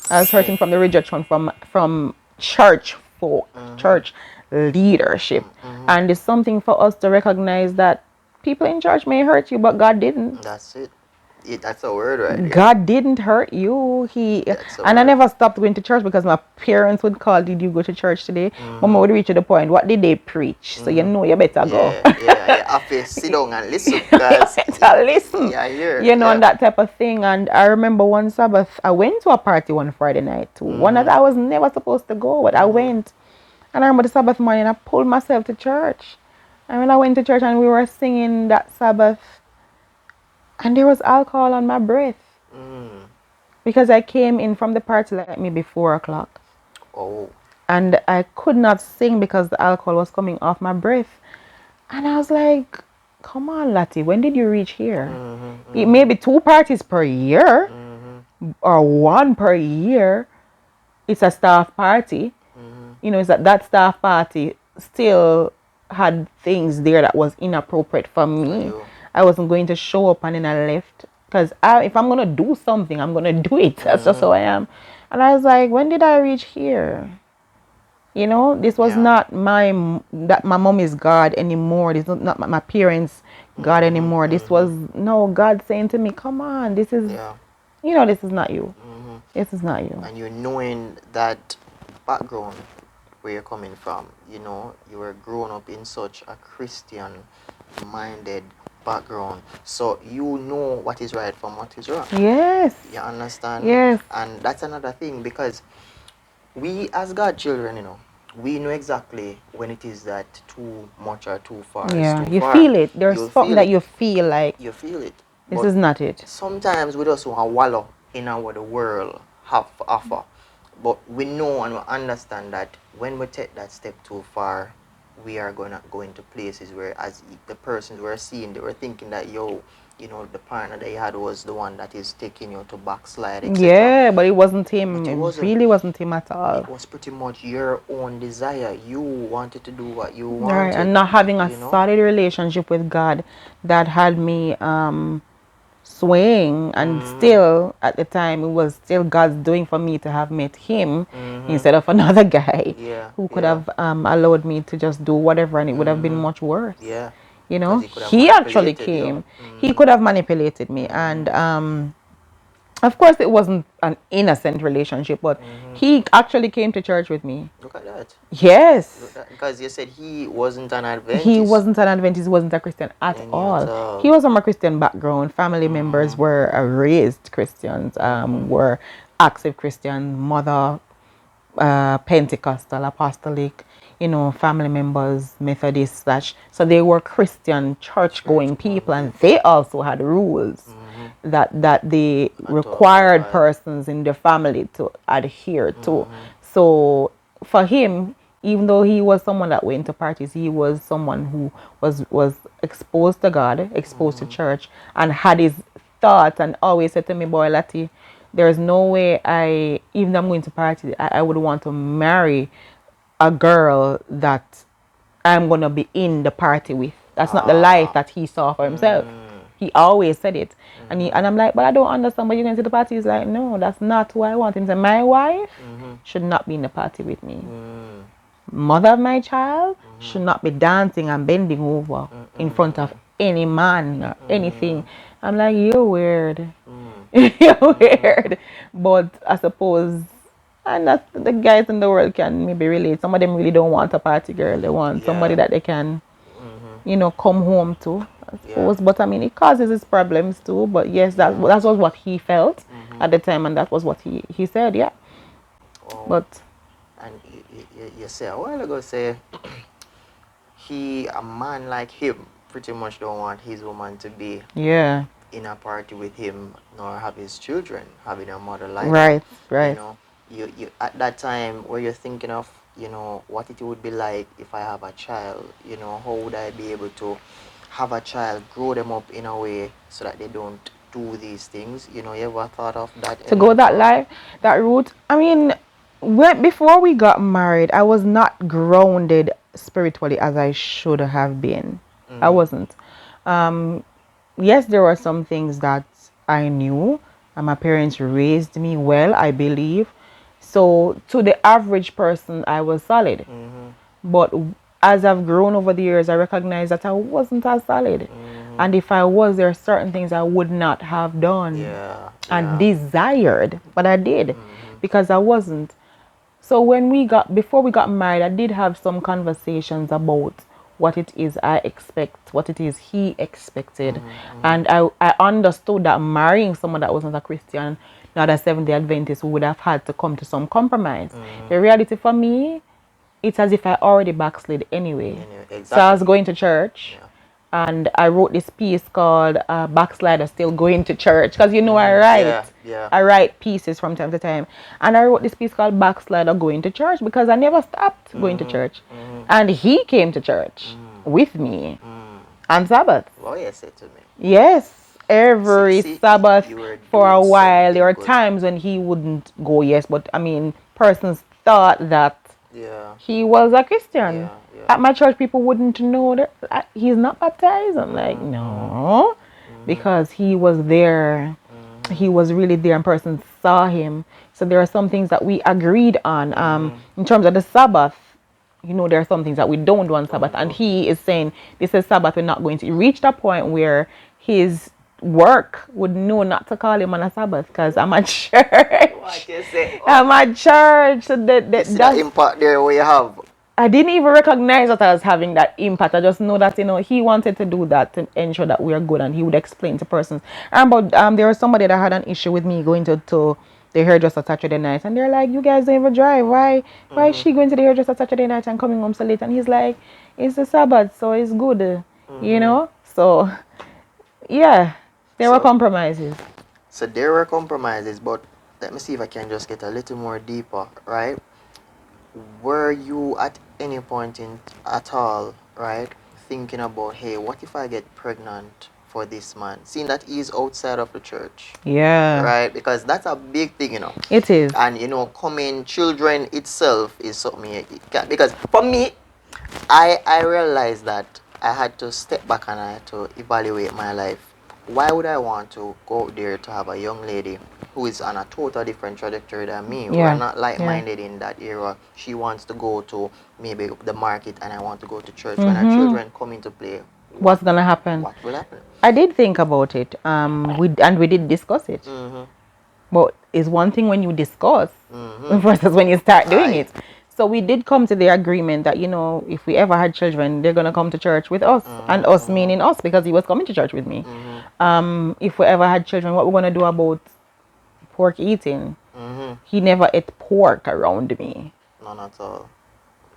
I was hurting from the rejection from church folk, church leadership. And it's something for us to recognize that people in church may hurt you, but God didn't. That's it. That's a word right there. God didn't hurt you. That's a And I word. never stopped going to church because my parents would call, "Did you go to church today?" Mama would reach to the point, "What did they preach?" So you know you better go. Yeah. I have to sit down and listen You because better listen. yeah, I hear. You know, Yeah. and that type of thing. And I remember one Sabbath, I went to a party one Friday night too. One that I was never supposed to go, but I went. And I remember the Sabbath morning, I pulled myself to church. And when I went to church and we were singing that Sabbath, and there was alcohol on my breath. Mm. Because I came in from the party like maybe 4 o'clock. Oh. And I could not sing because the alcohol was coming off my breath. And I was like, come on, Lati, when did you reach here? It may be 2 parties per year or one per year. It's a staff party. You know, it's that staff party still had things there that was inappropriate for For me. you. I wasn't going to show up and then I left. Because if I'm going to do something, I'm going to do it. That's just how I am. And I was like, when did I reach here? You know, this was Yeah. not my mom is God anymore. This is not my parents God anymore. This was no God saying to me, come on, this is Yeah. this is not you. This is not you. And you knowing that background where you're coming from, you were grown up in such a Christian minded background, so you know what is right from what is wrong. Yes. You understand? Yes. And that's another thing, because we as God children, we know exactly when it is that too much or too far is Yeah, too you far. feel it. There's You'll something feel that it. you feel like You feel it. this But is not it. sometimes we just want to wallow in what the world have to offer. But we know and we understand that when we take that step too far, we are going to go into places where, as the persons were seeing, they were thinking that, the partner they had was the one that is taking you to backslide, etc. Yeah, but it wasn't him. But it It wasn't. really wasn't him at all. It was pretty much your own desire. You wanted to do what you Right, wanted. and not having a solid relationship with God that had me swaying, and still at the time it was still God's doing for me to have met him instead of another guy who could have allowed me to just do whatever, and it would have been much worse. Yeah. You know, Because he could have he actually manipulated you. came. He could have manipulated me, and of course it wasn't an innocent relationship, but he actually came to church with me. Look at that. Yes. Because you said he wasn't an Adventist. He wasn't an Adventist, he wasn't a Christian at all. He was from a Christian background. Family members were raised Christians, were active Christian, mother Pentecostal, apostolic, family members, Methodists, such. So they were Christian, church-going people, and they also had rules that they required persons in their family to adhere to. So for him, even though he was someone that went to parties, he was someone who was exposed to God, exposed to church, and had his thoughts, and always said to me, boy Lati, there's no way even though I'm going to party, I would want to marry a girl that I'm going to be in the party with. That's not the life that he saw for himself. He always said it. And I'm like, but I don't understand, but you're going to the party. He's like, no, that's not who I want. He said, my wife should not be in the party with me. Mother of my child should not be dancing and bending over in front of any man or anything. I'm like, you're weird. You're weird. But I suppose, and that's the guys in the world can maybe relate. Some of them really don't want a party girl. They want somebody that they can, come home to, I suppose. But I mean, it causes his problems too. But yes, that was what he felt at the time, and that was what he said. Yeah. But and you say a while ago, say a man like him pretty much don't want his woman to be in a party with him, nor have his children having a mother like right, that. right. You at that time were you thinking of what it would be like if I have a child, how would I be able to have a child, grow them up in a way so that they don't do these things? You ever thought of that? To go that route? I mean, before we got married, I was not grounded spiritually as I should have been. I wasn't. Yes, there were some things that I knew, and my parents raised me well, I believe. So to the average person, I was solid. But as I've grown over the years, I recognize that I wasn't as solid. And if I was, there are certain things I would not have done and desired, but I did because I wasn't. So before we got married, I did have some conversations about what it is I expect, what it is he expected. And I understood that marrying someone that wasn't a Christian, not a Seventh-day Adventist, would have had to come to some compromise. The reality for me, it's as if I already backslid anyway. Exactly. So I was going to church. And I wrote this piece called Backslider Still Going to Church. Because I write. I write pieces from time to time. And I wrote this piece called Backslider Going to Church because I never stopped going to church. And he came to church with me on Sabbath. Latoya said to me. Yes. Every Sabbath for a while. There were good. times when he wouldn't go, yes. But I mean, persons thought that he was a Christian. At my church, people wouldn't know that he's not baptized. I'm like, no, because he was there. He was really there, and persons saw him. So there are some things that we agreed on. In terms of the Sabbath, there are some things that we don't do on Sabbath, and he is saying this is Sabbath. We're not going to reach the point where his work would know not to call him on a Sabbath because I'm at church. What you say? I'm at church. So that's the impact there where you have. I didn't even recognize that I was having that impact. I just know that he wanted to do that to ensure that we are good, and he would explain to persons. But there was somebody that had an issue with me going to the hairdresser Saturday night, and they're like, "You guys don't even drive. Why is she going to the hairdresser Saturday night and coming home so late?" And he's like, "It's the Sabbath, so it's good, So yeah, there were compromises. So there were compromises, but let me see if I can just get a little more deeper, right? Were you at any point at all, right, thinking about, hey, what if I get pregnant for this man, seeing that he's outside of the church? Yeah. Right? Because that's a big thing, It is. And, coming children itself is something you can't. Because for me, I realized that I had to step back and I had to evaluate my life. Why would I want to go out there to have a young lady who is on a total different trajectory than me? We're not like-minded in that era. She wants to go to maybe the market and I want to go to church. When our children come into play, what's going to happen? What will happen? I did think about it. We did discuss it. But it's one thing when you discuss versus when you start doing it. So we did come to the agreement that, if we ever had children, they're going to come to church with us. And us meaning us, because he was coming to church with me. If we ever had children, what we're going to do about pork eating? He never ate pork around me. None at all.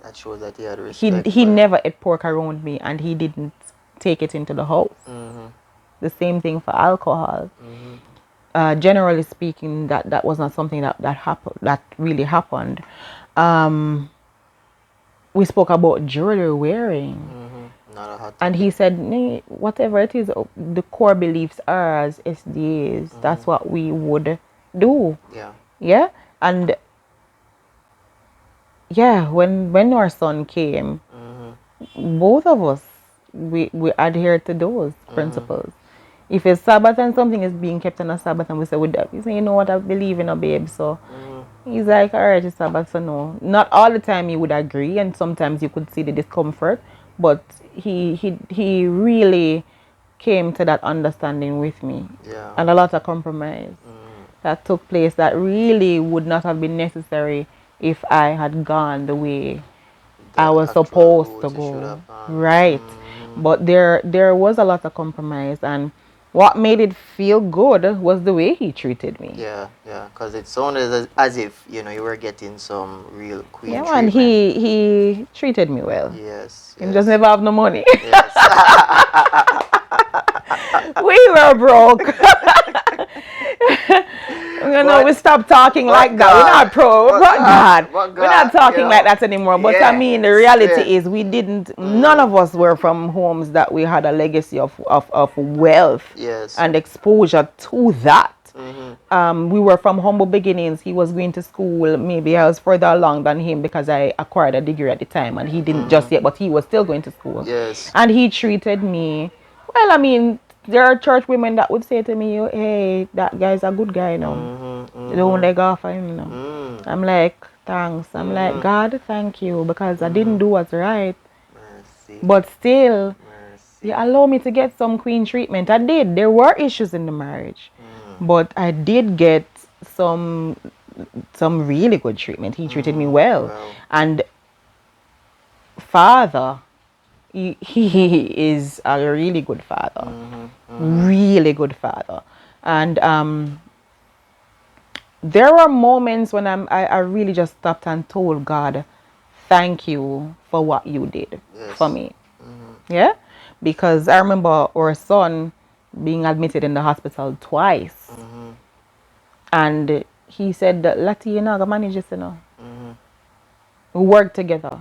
That shows that he had respect. He never ate pork around me, and he didn't take it into the house. The same thing for alcohol. Generally speaking, that was not something that happened. That really happened. We spoke about jewelry wearing. And he said, whatever it is, the core beliefs are as SDAs. That's what we would do. Yeah. And when our son came, both of us, we adhered to those principles. If it's Sabbath and something is being kept on a Sabbath, and we say, we say, you know what, I believe in a babe. So he's like, all right, it's Sabbath, so no. Not all the time he would agree, and sometimes you could see the discomfort, but he really came to that understanding with me. And a lot of compromise that took place that really would not have been necessary if I had gone the way I was supposed to go. Right. But there was a lot of compromise, and what made it feel good was the way he treated me. Yeah, because it sounded as if, you were getting some real queen treatment. And he treated me well. Yes. He just never have no money. Yes. We were broke. We stopped talking like that. We're not pro. We're not talking like that anymore. But I mean, the reality is we didn't, none of us were from homes that we had a legacy of wealth and exposure to that. We were from humble beginnings. He was going to school. Maybe I was further along than him because I acquired a degree at the time, and he didn't just yet, but he was still going to school. And he treated me well. I mean, there are church women that would say to me, hey, that guy's a good guy now. Don't let go of him, you know. I'm like, thanks. I'm like, God, thank you, because I didn't do what's right. Mercy. But still, Mercy. you allow me to get some queen treatment. I did. There were issues in the marriage. But I did get some really good treatment. He treated me well. Well. And father, he is a really good father. Really good father. And there were moments when I really just stopped and told God, thank you for what you did for me. Yeah? Because I remember our son being admitted in the hospital twice. And he said, Lati, you know, I manage this, you know. We work together.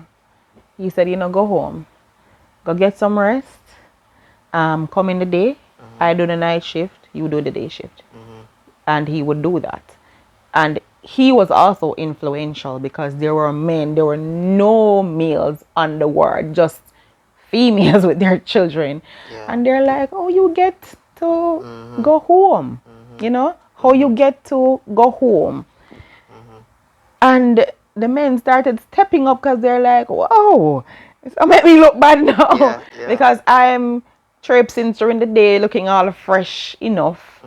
He said, you know, go home. Go get some rest. Come in the day. I do the night shift. You do the day shift. And he would do that. And he was also influential because there were no males on the ward, just females with their children. Yeah. And they're like, oh, you get to go home. You know, how you get to go home. And the men started stepping up because they're like, whoa, it's gonna make me look bad now. Because I'm traipsing during the day looking all fresh enough.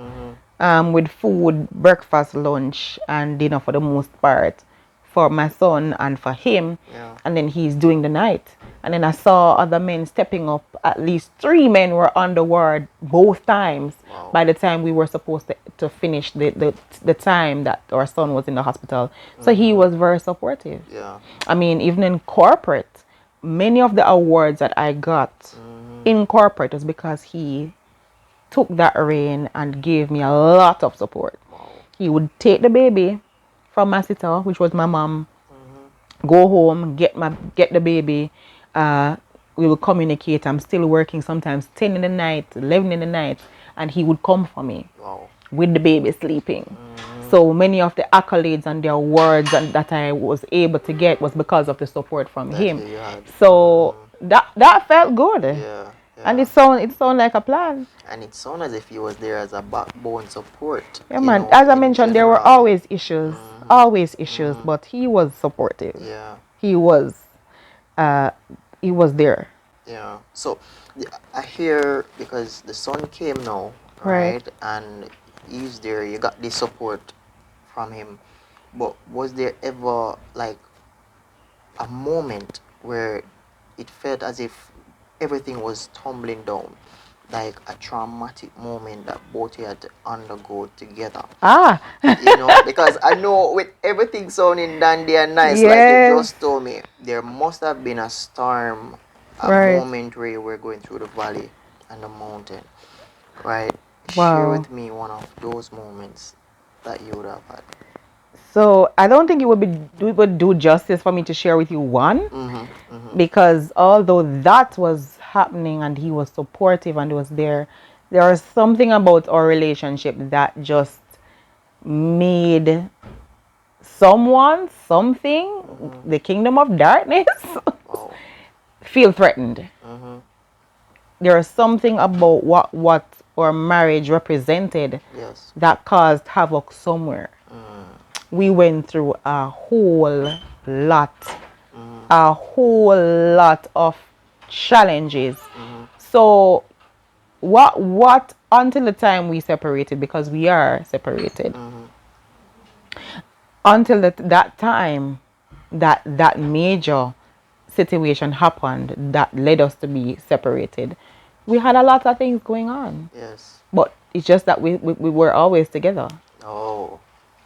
With food, breakfast, lunch, and dinner for the most part for my son and for him. And then he's doing the night. And then I saw other men stepping up. At least 3 men were on the ward both times. By the time we were supposed to finish the time that our son was in the hospital. So he was very supportive. I mean, even in corporate, many of the awards that I got in corporate was because he took that reign and gave me a lot of support. He would take the baby from my sister, which was my mom, go home, get the baby. We would communicate. I'm still working sometimes 10 in the night, 11 in the night, and he would come for me with the baby sleeping. So many of the accolades and the awards that I was able to get was because of the support from him. So that felt good. And it sound like a plan. And it sounded as if he was there as a backbone support. Yeah, man. As I mentioned, there were always issues, but he was supportive. He was there. Yeah. So I hear, because the son came now, right? And he's there. You got the support from him. But was there ever like a moment where it felt as if everything was tumbling down, like a traumatic moment that both you had to undergo together? You know, because I know with everything sounding dandy and nice, like you just told me, there must have been a storm, a moment where you were going through the valley and the mountain, right? Share with me one of those moments that you would have had. So I don't think it would do justice for me to share with you one, because although that was happening and he was supportive and was there was something about our relationship that just made something, the kingdom of darkness, feel threatened. There was something about what our marriage represented that caused havoc somewhere. We went through a whole lot of challenges. So what until the time we separated, because we are separated, until that time that major situation happened that led us to be separated, we had a lot of things going on. But it's just that we were always together.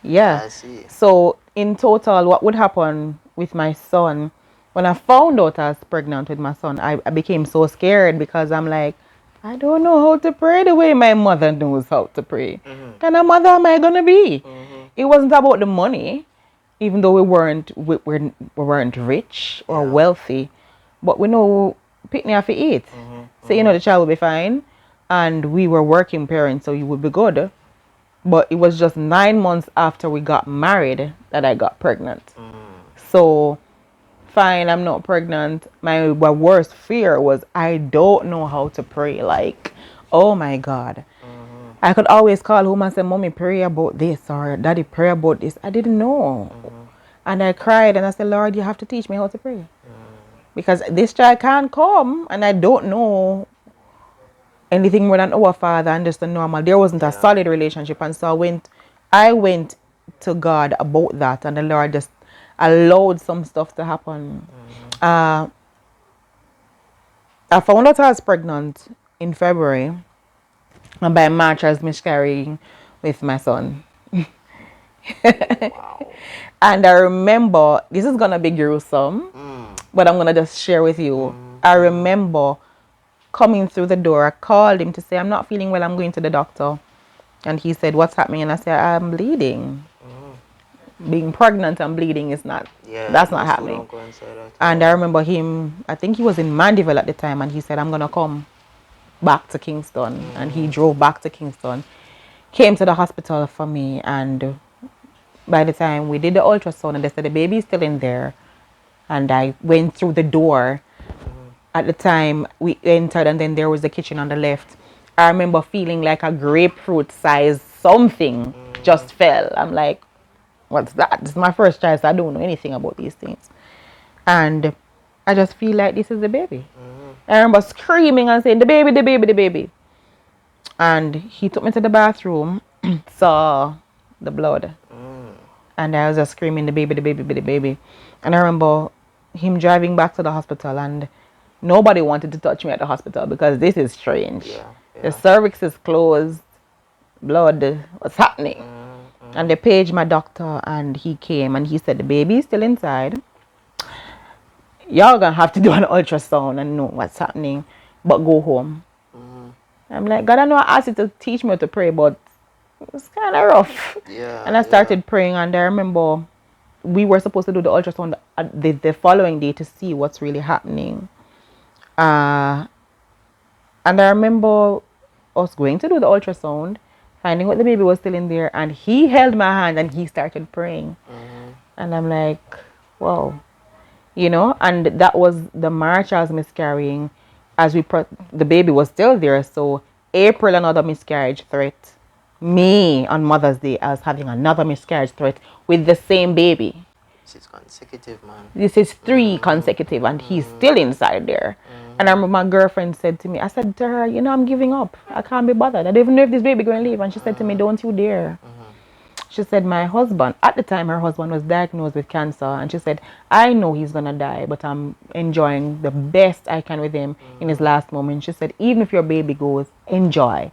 Yeah. I see. So in total, what would happen with my son, when I found out I was pregnant with my son, I became so scared, because I'm like, I don't know how to pray the way my mother knows how to pray. Kind of mother am I gonna be? It wasn't about the money, even though we weren't rich or wealthy, but we know Pitney have to eat. So you know the child will be fine, and we were working parents, so you would be good. But it was just 9 months after we got married that I got pregnant. So, fine, I'm not pregnant. My worst fear was I don't know how to pray. Like, oh my God. I could always call home and say, Mommy, pray about this, or Daddy, pray about this. I didn't know. And I cried and I said, Lord, you have to teach me how to pray. Because this child can't come and I don't know anything more than our father and just the normal. There wasn't a solid relationship. And so I went to God about that, and the Lord just allowed some stuff to happen. I found out I was pregnant in February, and by March I was miscarrying with my son. Wow. And I remember, this is gonna be gruesome, but I'm gonna just share with you. I remember coming through the door. I called him to say, I'm not feeling well, I'm going to the doctor. And he said, what's happening? And I said, I'm bleeding. Being pregnant and bleeding is not, that's not happening. And I remember him, I think he was in Mandeville at the time, and he said, I'm gonna come back to Kingston. And he drove back to Kingston, came to the hospital for me, and by the time we did the ultrasound and they said the baby is still in there, and I went through the door. At the time we entered, and then there was the kitchen on the left. I remember feeling like a grapefruit size something just fell. I'm like, what's that? This is my first child, so I don't know anything about these things. And I just feel like this is the baby. I remember screaming and saying, the baby, the baby, the baby. And he took me to the bathroom, saw the blood. And I was just screaming, the baby, the baby, the baby. And I remember him driving back to the hospital, and nobody wanted to touch me at the hospital because this is strange. The cervix is closed, blood, what's happening? And they paged my doctor, and he came and he said, the baby is still inside. Y'all gonna have to do an ultrasound and know what's happening, but go home. I'm like, God, I know I asked you to teach me how to pray, but it's kind of rough. And I started praying, and I remember we were supposed to do the ultrasound the following day to see what's really happening. And I remember us going to do the ultrasound, finding out the baby was still in there, and he held my hand and he started praying. And I'm like, wow. You know, and that was the March I was miscarrying. As the baby was still there, so April, another miscarriage threat. May, on Mother's Day, I was having another miscarriage threat with the same baby. This is consecutive, man. This is 3 consecutive, and he's still inside there. And I remember my girlfriend said to me, I said to her, you know, I'm giving up. I can't be bothered. I don't even know if this baby going to leave. And she said to me, don't you dare. She said, my husband, at the time her husband was diagnosed with cancer, and she said, I know he's going to die, but I'm enjoying the best I can with him in his last moment. She said, even if your baby goes, enjoy.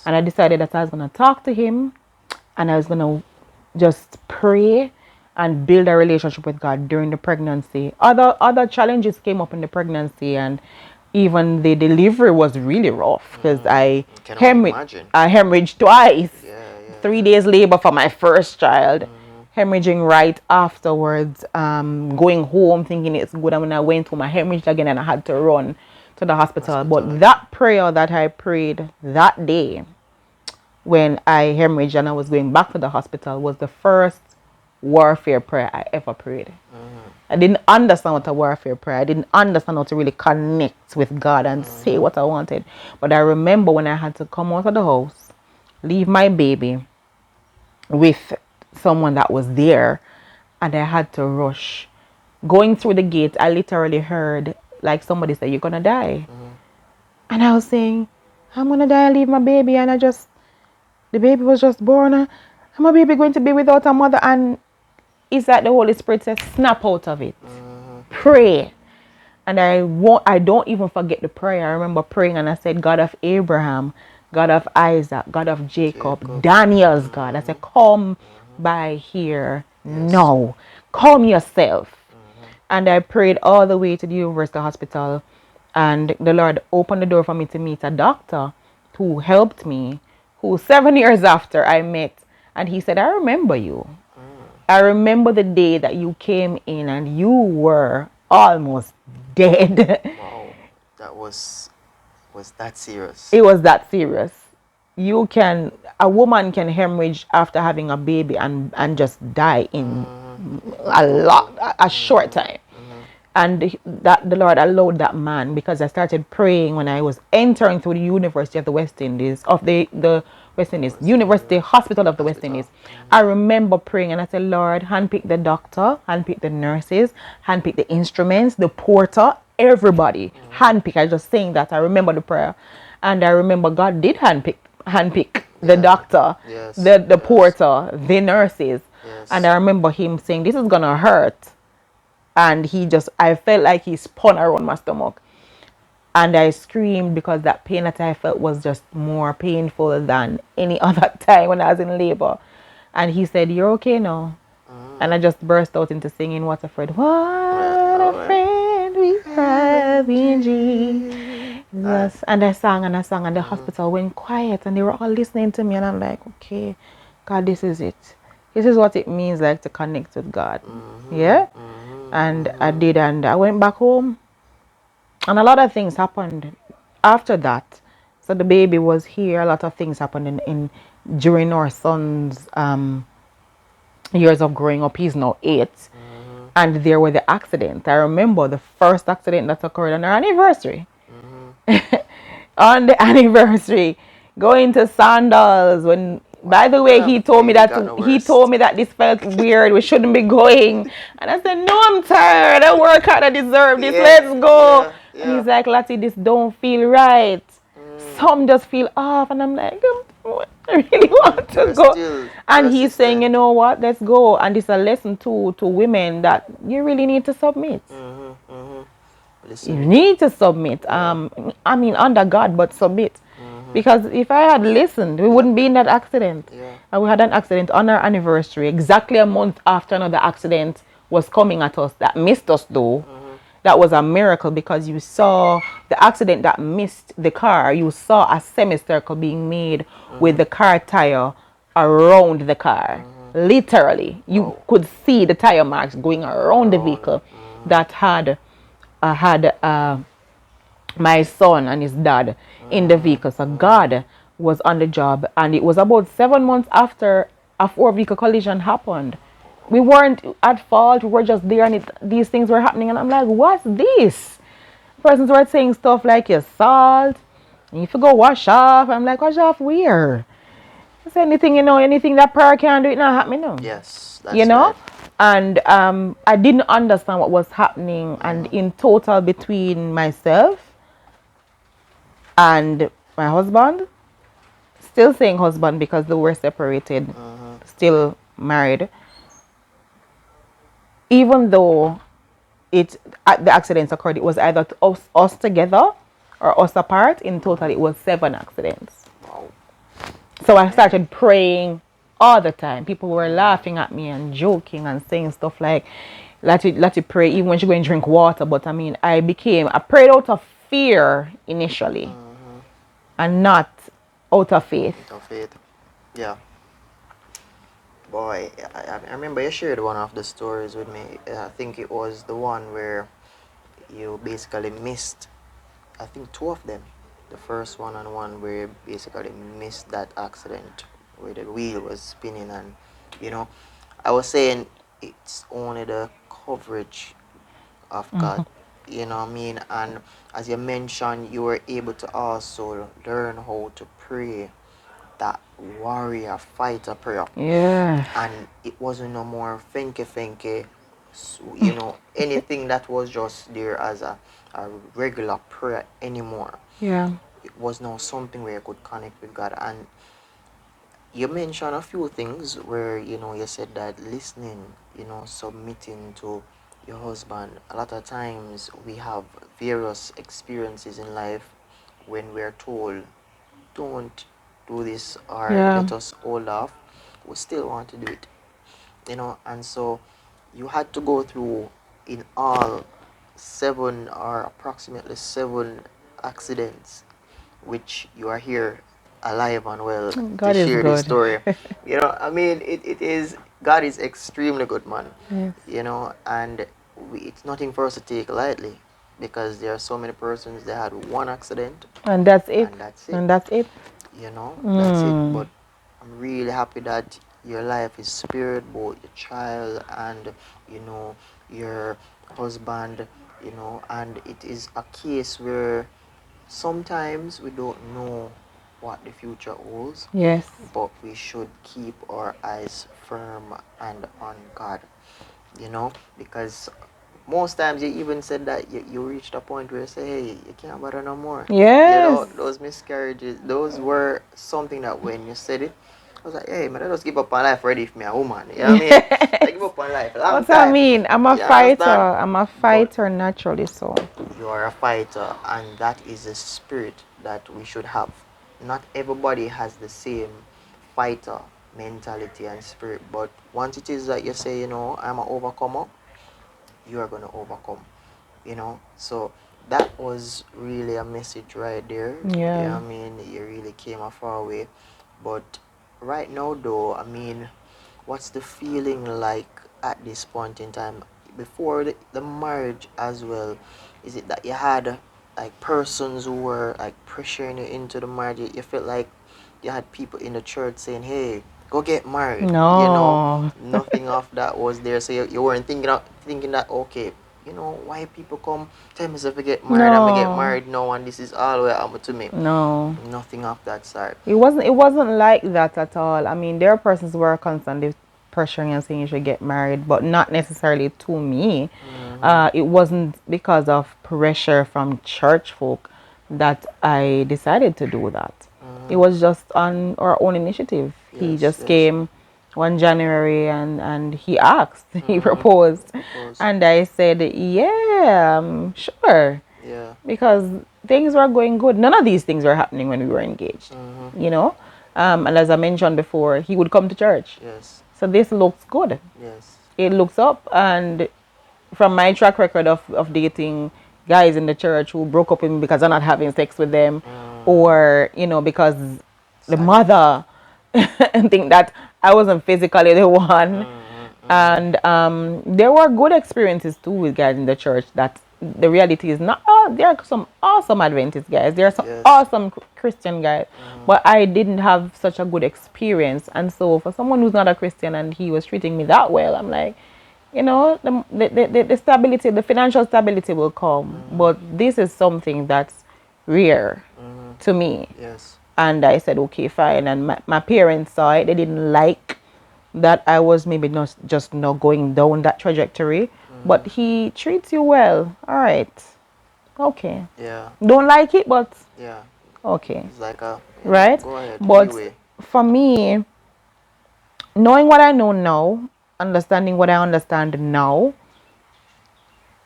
And I decided that I was going to talk to him, and I was going to just pray and build a relationship with God during the pregnancy. Other challenges came up in the pregnancy, and even the delivery was really rough because I hemorrhaged twice. 3 days labor for my first child, hemorrhaging right afterwards, going home thinking it's good, and when I went home I hemorrhaged again and I had to run to the hospital. But that prayer that I prayed that day when I hemorrhaged and I was going back to the hospital was the first warfare prayer I ever prayed. I didn't understand what a warfare prayer. I didn't understand how to really connect with God and say what I wanted. But I remember when I had to come out of the house, leave my baby with someone that was there, and I had to rush. Going through the gate, I literally heard like somebody say, you're gonna die. And I was saying, I'm gonna die and leave my baby, and the baby was just born, and my baby going to be without a mother. And it's like the Holy Spirit says, snap out of it. Pray. And I don't even forget the prayer. I remember praying and I said, God of Abraham, God of Isaac, God of Jacob, Daniel's God. I said, come by here now. Come yourself. And I prayed all the way to the University Hospital, and the Lord opened the door for me to meet a doctor who helped me, who 7 years after I met, and he said, I remember you. I remember the day that you came in and you were almost dead. Wow, that was that serious? It was that serious. A woman can hemorrhage after having a baby and just die in a short time. And that the Lord allowed that man, because I started praying when I was entering through the University of the West Indies, of the West Indies, University Hospital of the West Indies. I remember praying and I said, Lord, handpick the doctor, handpick the nurses, handpick the instruments, the porter, everybody. Handpick. I just saying that. I remember the prayer. And I remember God did handpick the doctor, Yes. the porter, the nurses. Yes. And I remember him saying, this is gonna hurt. And I felt like he spun around my stomach. And I screamed because that pain that I felt was just more painful than any other time when I was in labor. And he said, you're okay now. And I just burst out into singing, what a friend. What a friend we have in Jesus. And I sang and I sang, and the hospital went quiet, and they were all listening to me. And I'm like, okay, God, this is it. This is what it means like to connect with God. Yeah? And I did, and I went back home. And a lot of things happened after that. So the baby was here. A lot of things happened in during our son's years of growing up. He's now 8. And there were the accident. I remember the first accident that occurred on our anniversary. On the anniversary, going to Sandals when. By the way, he told me that this felt weird. We shouldn't be going, and I said, "No, I'm tired. I work hard. I deserve this. Let's go." And he's like, "Lati, this don't feel right. Some just feel off." And I'm like, "I really want to go." And he's saying, "You know what? Let's go." And it's a lesson to women that you really need to submit. You need to submit. I mean, under God, but submit. Because if I had listened, we wouldn't be in that accident. And we had an accident on our anniversary, exactly a month after another accident was coming at us that missed us, though. That was a miracle, because you saw the accident that missed the car. You saw a semicircle being made with the car tire around the car. Literally, you could see the tire marks going around the vehicle that had my son and his dad in the vehicle. So God was on the job, and it was about 7 months after a 4-vehicle collision happened. We weren't at fault. We were just there, and these things were happening. And I'm like, what's this? Persons were saying stuff like, you're salt, and if you go wash off. I'm like, wash off where? I said, anything that prayer can do, it not happening now. Yes, that's right. And I didn't understand what was happening. And in total, between myself and my husband, still saying husband because they were separated, still married, even though the accidents occurred, it was either us together or us apart. In total, it was 7 accidents. Wow. So I started praying all the time. People were laughing at me and joking and saying stuff like, let it pray even when she go and drink water. But I mean, I prayed out of fear initially, and not out of faith. Out of faith. Yeah. Boy, I remember you shared one of the stories with me. I think it was the one where you basically missed, I think 2 of them. The first one and one where you basically missed that accident where the wheel was spinning. And I was saying it's only the coverage of God, you know what I mean? And as you mentioned, you were able to also learn how to pray that warrior fighter prayer. Yeah. And it wasn't no more fenke, anything that was just there as a regular prayer anymore. Yeah. It was now something where you could connect with God. And you mentioned a few things where, you said that listening, submitting to your husband. A lot of times we have various experiences in life when we're told, don't do this, or let us hold off. We still want to do it. And so you had to go through in all 7 or approximately 7 accidents, which you are here alive and well God to is share good. this story. I mean, it is, God is extremely good, man. Yes. And it's nothing for us to take lightly, because there are so many persons that had 1 accident. And that's it. That's it. That's it. That's it. But I'm really happy that your life is spared, both your child and, your husband, and it is a case where sometimes we don't know what the future holds. Yes. But we should keep our eyes firm and on God, you know, because most times you even said that you reached a point where you say, hey, you can't bother no more. You know, Yes. those miscarriages, those were something that when you said it, I was like, hey, man, I just give up on life already if me a woman. You know what I mean? I give up on life a long What I time. mean, I'm a You fighter. understand? I'm a But fighter naturally, so. you are a fighter, and that is a spirit that we should have. Not everybody has the same fighter mentality and spirit, but once it is that you say, you know, I'm an overcomer, you are going to overcome, you know. So that was really a message right there. Yeah. I mean, you really came a far way. But right now, though, I mean, what's the feeling like at this point in time before the marriage as well? Is it that you had like persons who were like pressuring you into the marriage? You felt like you had people in the church saying, hey, go get married, you know? No. Nothing of that was there. So you weren't thinking that, okay, you know, why people come tell me if I get married, I'm gonna get No. married now, and this is all what happened to me. No. Nothing of that sort. It wasn't like that at all. I mean, there are persons who are constantly pressuring and saying you should get married, but not necessarily to me. It wasn't because of pressure from church folk that I decided to do that. It was just on our own initiative. He Yes, just yes. came one January and he asked, he proposed. Propose. And I said, yeah, sure. Yeah. Because things were going good. None of these things were happening when we were engaged, you know. And as I mentioned before, he would come to church. Yes. So this looks good. Yes. It looks up. And from my track record of dating guys in the church who broke up with me because I'm not having sex with them, or, you know, because the Sad. mother and think that I wasn't physically the one. And there were good experiences too with guys in the church that the reality is not, oh, there are some awesome Adventist guys, there are some Yes. awesome Christian guys, but I didn't have such a good experience. And so for someone who's not a Christian and he was treating me that well, I'm like, you know, the stability, the financial stability will come, but this is something that's rare to me. Yes. And I said, okay, fine. And my parents saw it. They didn't like that I was maybe not just not going down that trajectory. But he treats you well. All right. Okay. Yeah. Don't like it, but Yeah. okay. It's like a, you know, Right? go ahead. But Leeway. for me, knowing what I know now, understanding what I understand now,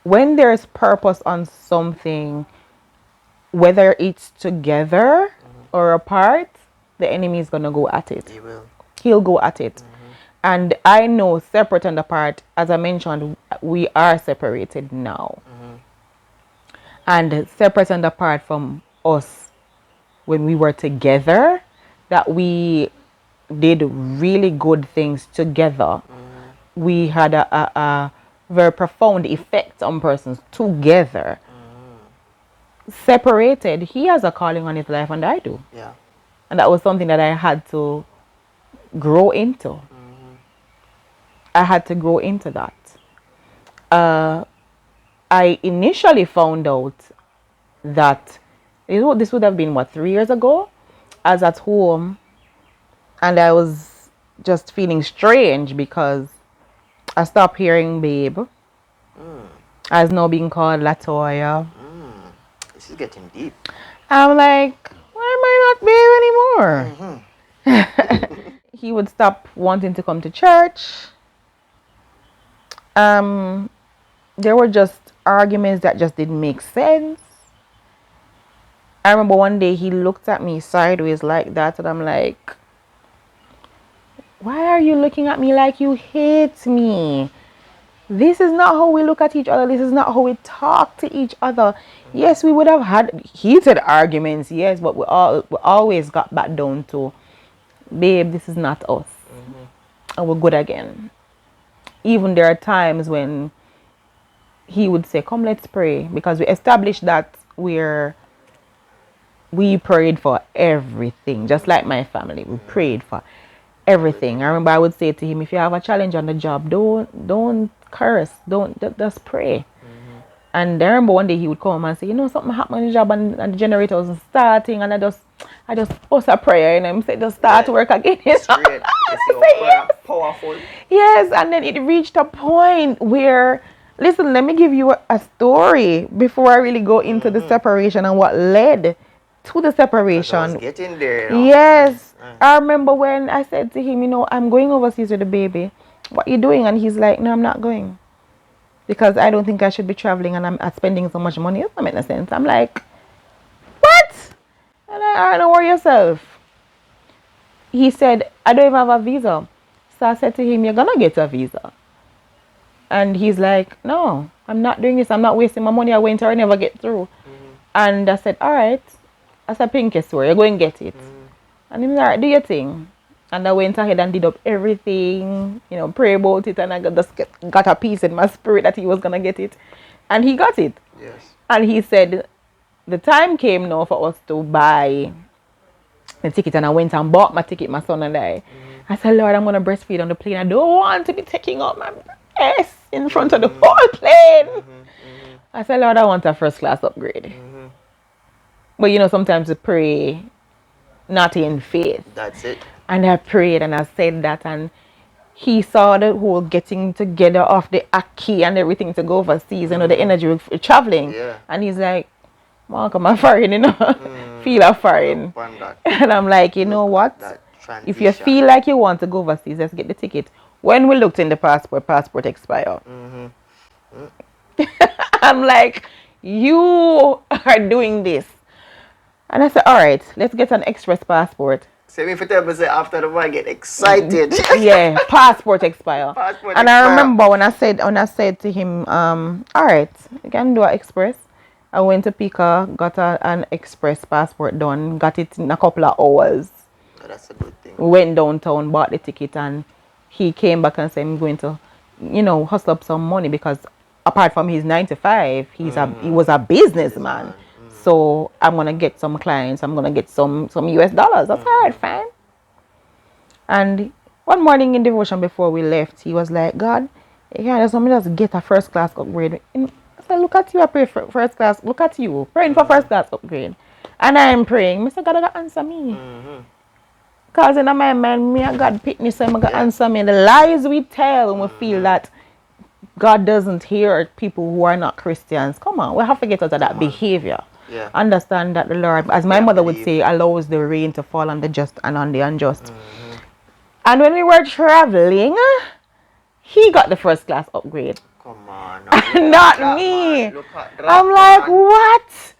when there's purpose on something, whether it's together or apart, the enemy is going to go at it. He will. He'll go at it. And I know separate and apart, as I mentioned, we are separated now. And separate and apart from us when we were together, that we did really good things together. We had a very profound effect on persons together. Separated, he has a calling on his life and I do. Yeah. And that was something that I had to grow into. I had to grow into that. I initially found out that this would have been, what, 3 years ago? I was at home and I was just feeling strange because I stopped hearing babe. I was now being called Latoya. This is getting deep. I'm like, why am I not babe anymore? He would stop wanting to come to church. There were just arguments that just didn't make sense. I remember one day he looked at me sideways like that, and I'm like, why are you looking at me like you hate me? This is not how we look at each other. This is not how we talk to each other. Yes, we would have had heated arguments, yes, but we always got back down to, babe, this is not us. And we're good again. Even there are times when he would say, come, let's pray, because we established that we prayed for everything, just like my family. We prayed for everything. I remember I would say to him, if you have a challenge on the job, don't curse, don't just pray. And I remember one day he would come and say, something happened on the job and the generator wasn't starting, and I just post a prayer and I said, just start to work again. Straight. It's your prayer powerful. Yes, and then it reached a point where, listen, let me give you a story before I really go into the separation and what led to the separation. I was getting there. Yes. I remember when I said to him, I'm going overseas with the baby. What are you doing? And he's like, no, I'm not going. Because I don't think I should be traveling and I'm spending so much money. It doesn't make no sense. I'm like, what? And I don't worry yourself. He said, I don't even have a visa. So I said to him, you're going to get a visa. And he's like, no, I'm not doing this. I'm not wasting my money. I went or I never get through. And I said, all right. I said, Pinky, swear, you're going to get it. And he was like, all right, do your thing. And I went ahead and did up everything, pray about it. And I just got a peace in my spirit that he was going to get it. And he got it. Yes. And he said, the time came now for us to buy the ticket. And I went and bought my ticket, my son and I. I said, Lord, I'm going to breastfeed on the plane. I don't want to be taking out my breast in front of the whole plane. I said, Lord, I want a first class upgrade. But sometimes you pray not in faith. That's it. And I prayed and I said that, and he saw the whole getting together of the Aki and everything to go overseas, the energy of traveling. Yeah. And he's like, Mark, I'm foreign, feel a foreign. And I'm like, what? If you feel like you want to go overseas, let's get the ticket. When we looked in the passport expired. I'm like, you are doing this. And I said, all right, let's get an express passport. So if you tell me after the one get excited. Yeah, passport expire. I remember when I said to him, all right, you can do an express. I went to Pika, got an express passport done, got it in a couple of hours. Oh, that's a good thing. We went downtown, bought the ticket, and he came back and said, I'm going to, hustle up some money, because apart from his 9 to 5, he was a businessman. So I'm gonna get some clients. I'm gonna get some US dollars. That's all right, fine. And one morning in devotion before we left, he was like, God, just let me just get a first class upgrade. And I said, look at you, I pray for first class. Look at you, praying for first class upgrade. And I'm praying. I said, God, I answer me. Because in my mind, me and God pick me, so I'm gonna answer me. The lies we tell when we feel that God doesn't hear people who are not Christians. Come on, we have to get out of that behavior. Yeah. Understand that the Lord, as my mother would say, allows the rain to fall on the just and on the unjust. And when we were traveling, he got the first class upgrade. Come on. Not me. I'm like, what?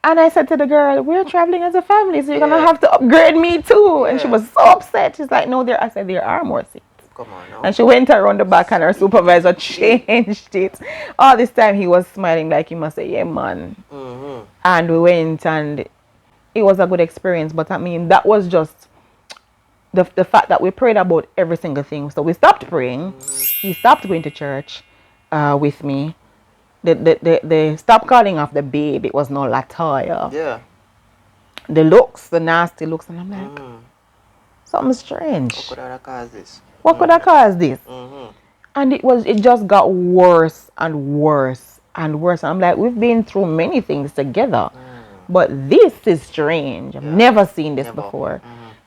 And I said to the girl, we're traveling as a family, so you're going to have to upgrade me too. And she was so upset. She's like, no, I said, there are more seats. Come on now. And she went around the back and her supervisor changed it. All this time he was smiling like he must say, yeah, man. And we went and it was a good experience. But I mean, that was just the fact that we prayed about every single thing. So we stopped praying. He stopped going to church with me. They stopped calling off the babe. It was no Latoya. Yeah. The looks, the nasty looks. And I'm like, something strange. What could have caused this? What could have caused this? And it just got worse and worse and worse. I'm like, we've been through many things together, but this is strange. I've never seen this before.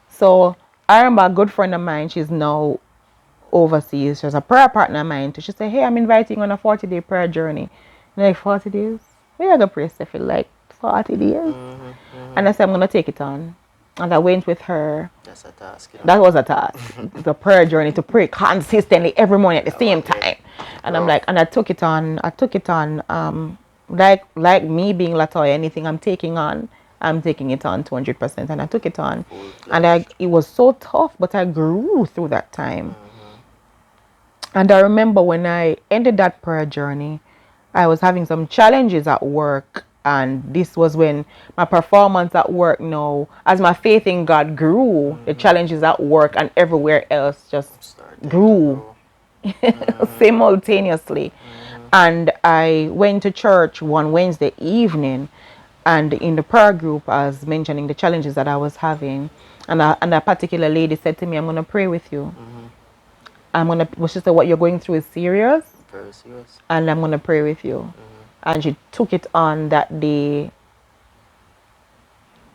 So I remember a good friend of mine, she's now overseas. She's a prayer partner of mine. She said, hey, I'm inviting you on a 40-day prayer journey. I'm like, 40 days? We are going to pray for like 40 days. And I said, I'm going to take it on. And I went with her. That's a task. That was a task. The prayer journey, to pray consistently every morning at the same time. And I'm like, and I took it on. Like me being Latoya, anything I'm taking on, I'm taking it on 200%. And I took it on. And it was so tough, but I grew through that time. And I remember when I ended that prayer journey, I was having some challenges at work. And this was when my performance at work now, as my faith in God grew, the challenges at work and everywhere else just grew simultaneously. And I went to church one Wednesday evening, and in the prayer group I was mentioning the challenges that I was having. And a particular lady said to me, I'm going to pray with you. She said, what you're going through is serious. Very serious. And I'm going to pray with you. and she took it on that the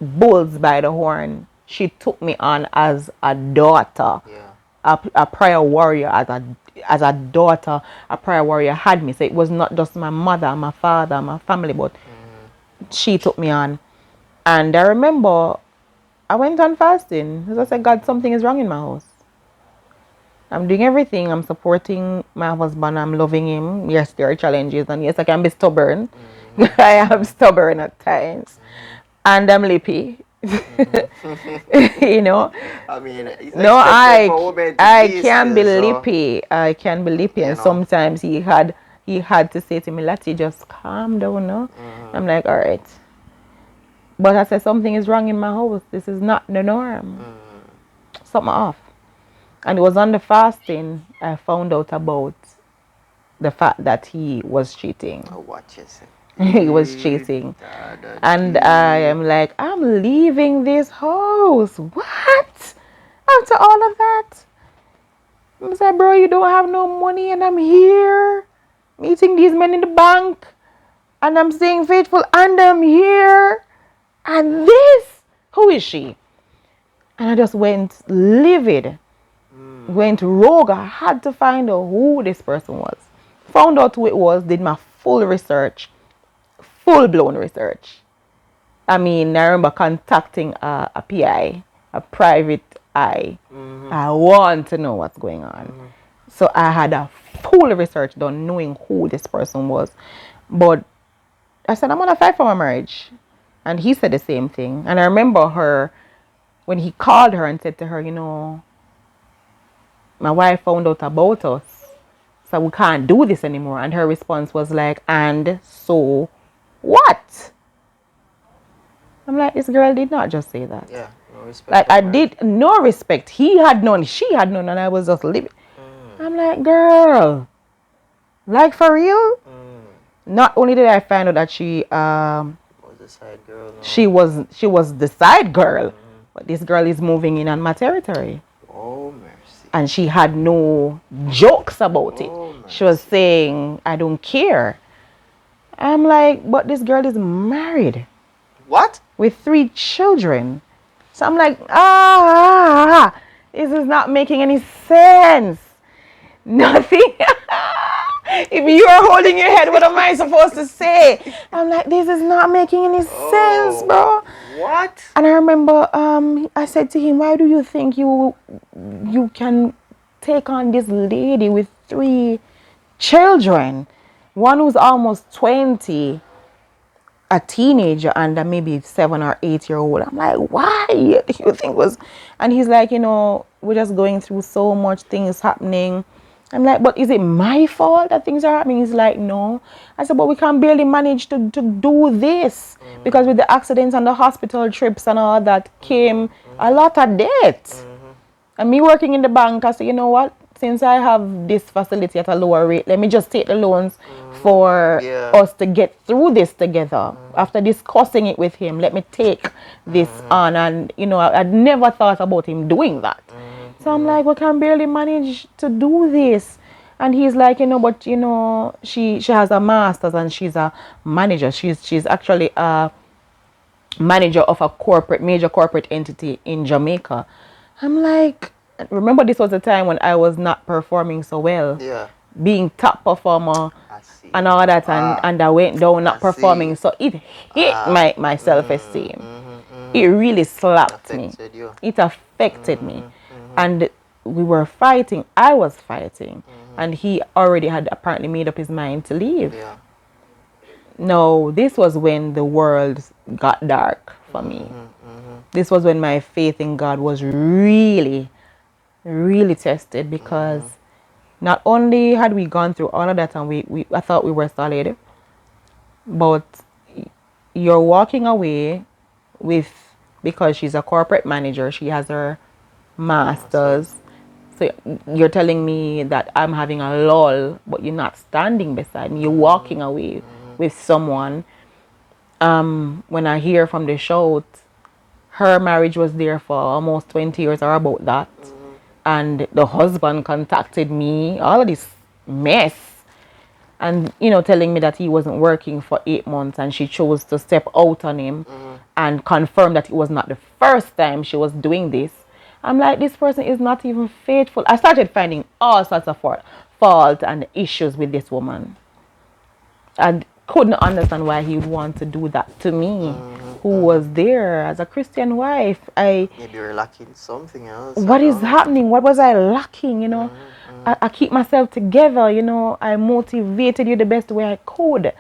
bulls by the horn. She took me on as a daughter, Yeah. a prayer warrior, as a daughter. A prayer warrior had me. So it was not just my mother, my father, my family, but she took me on. And I remember I went on fasting because I said, God, something is wrong in my house. I'm doing everything. I'm supporting my husband. I'm loving him. Yes, there are challenges, and yes, I can be stubborn. I am stubborn at times, and I'm lippy. you know, I mean, it's no, expected for women to I be can be still, so lippy. I can be lippy, you and know. sometimes he had to say to me, Lati, just calm down, no. I'm like, all right, but I said something is wrong in my house. This is not the norm. Something off. And it was on the fasting I found out about the fact that he was cheating. Oh, watch this. He was cheating. And I am like, I'm leaving this house. What? After all of that? I said, bro, you don't have no money and I'm here meeting these men in the bank and I'm staying faithful and I'm here. And this, who is she? And I just went livid. Went rogue. I had to find out who this person was. Found out who it was, did my full research, full blown research. I mean, I remember contacting a PI, a private eye. I want to know what's going on. So I had a full research done knowing who this person was. But I said, I'm going to fight for my marriage. And he said the same thing. And I remember her, when he called her and said to her, my wife found out about us. So we can't do this anymore. And her response was like, and so what? I'm like, this girl did not just say that. Yeah, no respect. Like, I did no respect. He had none, she had none, and I was just living. I'm like, girl, like for real? Not only did I find out that she Was the side girl? No. she was the side girl, but this girl is moving in on my territory. Oh mercy. And she had no jokes about it. Oh, She was saying, I don't care. I'm like, but this girl is married What? with 3 children. So I'm like, this is not making any sense. Nothing. If you are holding your head, what am I supposed to say? I'm like, this is not making any sense, bro. What? And I remember I said to him, why do you think you can take on this lady with 3 children? One who's almost 20, a teenager, and maybe 7 or 8 year old. I'm like, why? You think was? And he's like, we're just going through so much things happening. I'm like, but is it my fault that things are happening? He's like, no. I said, but we can barely manage to do this because with the accidents and the hospital trips and all that came a lot of debt. And me working in the bank, I said, you know what? Since I have this facility at a lower rate, let me just take the loans for us to get through this together. After discussing it with him, let me take this on. And, I'd never thought about him doing that. So I'm like, we can barely manage to do this. And he's like, but, she has a master's and she's a manager. She's actually a manager of a major corporate entity in Jamaica. I'm like, remember this was a time when I was not performing so well. Yeah. Being top performer and all that, and I went down not performing. So it hit my self-esteem. It really slapped me. It affected me. And we were fighting. I was fighting. And he already had apparently made up his mind to leave. Yeah. No, this was when the world got dark for me. This was when my faith in God was really, really tested, because not only had we gone through all of that and I thought we were solid, but you're walking away because she's a corporate manager, she has her master's. So you're telling me that I'm having a lull, but you're not standing beside me. You're walking away with someone. When I hear from the show, her marriage was there for almost 20 years or about that. And the husband contacted me, all of this mess. and telling me that he wasn't working for 8 months, and she chose to step out on him and confirm that it was not the first time she was doing this. I'm like, this person is not even faithful. I started finding all sorts of fault and issues with this woman. I couldn't understand why he would want to do that to me, who was there as a Christian wife. Maybe you're lacking something else. What is happening? What was I lacking? I keep myself together. I motivated you the best way I could.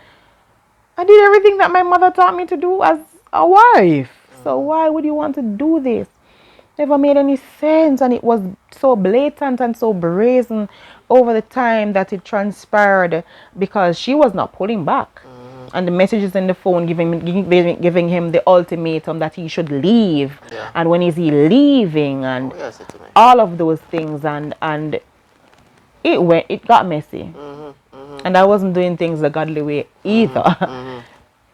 I did everything that my mother taught me to do as a wife. So why would you want to do this? Never made any sense, and it was so blatant and so brazen over the time that it transpired, because she was not pulling back. And the messages in the phone giving him the ultimatum that he should leave, and when is he leaving, and all of those things, and it got messy. And I wasn't doing things the godly way either.